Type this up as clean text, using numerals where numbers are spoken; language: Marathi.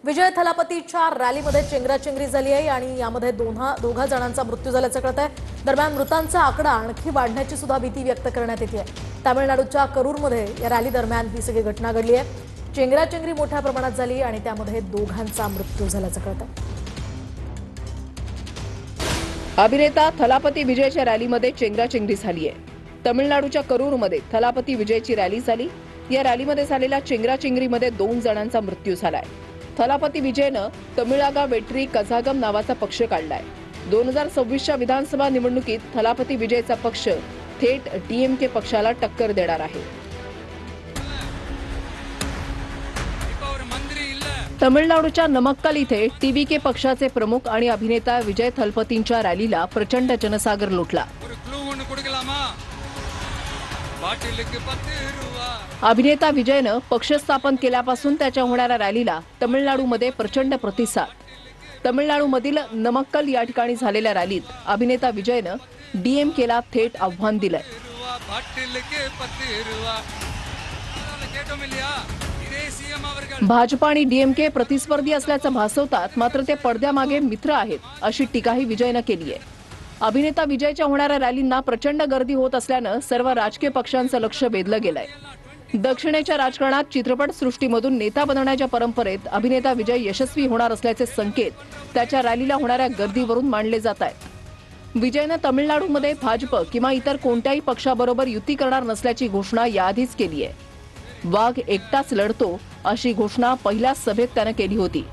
विजय थलापतीच्या रॅलीमध्ये चेंगराचेंगरी झाली आहे आणि यामध्ये दोघा जणांचा मृत्यू झाल्याचं कळत आहे। दरम्यान मृतांचा आकडा आणखी वाढण्याची सुद्धा भीती व्यक्त करण्यात येते आहे। तामिळनाडूच्या करूरमध्ये या रॅली दरम्यान ही सगळी घटना घडली आहे। चेंगराचेंगरी मोठ्या प्रमाणात झाली आणि त्यामध्ये दोघांचा मृत्यू झाल्याचं कळत आहे। अभिनेता थलापती विजयच्या रॅलीमध्ये चेंगराचेंगरी झाली आहे। तमिळनाडूच्या करूरमध्ये थलापती विजयची रॅली झाली। या रॅलीमध्ये झालेल्या चेंगराचेंगरीमध्ये 2 जणांचा मृत्यू झालाय। थलापती विजयनं तमिळागा वेट्री कझागम नावाचा पक्ष काढलाय। 2026च्या विधानसभा निवडणुकीत थलापती विजयचा पक्ष थेट डीएमके पक्षाला टक्कर देणार आहे। तमिळनाडूच्या नमक्कल इथे टीव्हीके पक्षाचे प्रमुख आणि अभिनेता विजय थलपतींच्या रॅलीला प्रचंड जनसागर लोटला। अभिनेता विजयनं पक्ष स्थापन केल्यापासून त्याच्या होणाऱ्या रॅलीला तमिळनाडूमध्ये प्रचंड प्रतिसाद। तमिळनाडूमधील नमक्कल या ठिकाणी झालेल्या रॅलीत अभिनेता विजयनं डीएमकेला थेट आव्हान दिलंय। भाजप आणि डीएमके प्रतिस्पर्धी असल्याचं भासवतात, मात्र ते पडद्यामागे मित्र आहेत अशी टीकाही विजयनं केली आहे। अभिनेता विजयच्या होणाऱ्या रॅलींना प्रचंड गर्दी होत असल्यानं सर्व राजकीय पक्षांचं लक्ष वेधलं गेलंय। दक्षिणेच्या राजकारणात चित्रपट सृष्टीमधून नेता बनवण्याच्या परंपरेत अभिनेता विजय यशस्वी होणार असल्याचे संकेत त्याच्या रॅलीला होणाऱ्या गर्दीवरून मांडले जात आहेत। विजयनं तमिळनाडूमध्ये भाजप किंवा इतर कोणत्याही पक्षाबरोबर युती करणार नसल्याची घोषणा याआधीच केली आहे। वाघ एकटाच लढतो अशी घोषणा पहिल्याच सभेत त्यानं केली होती।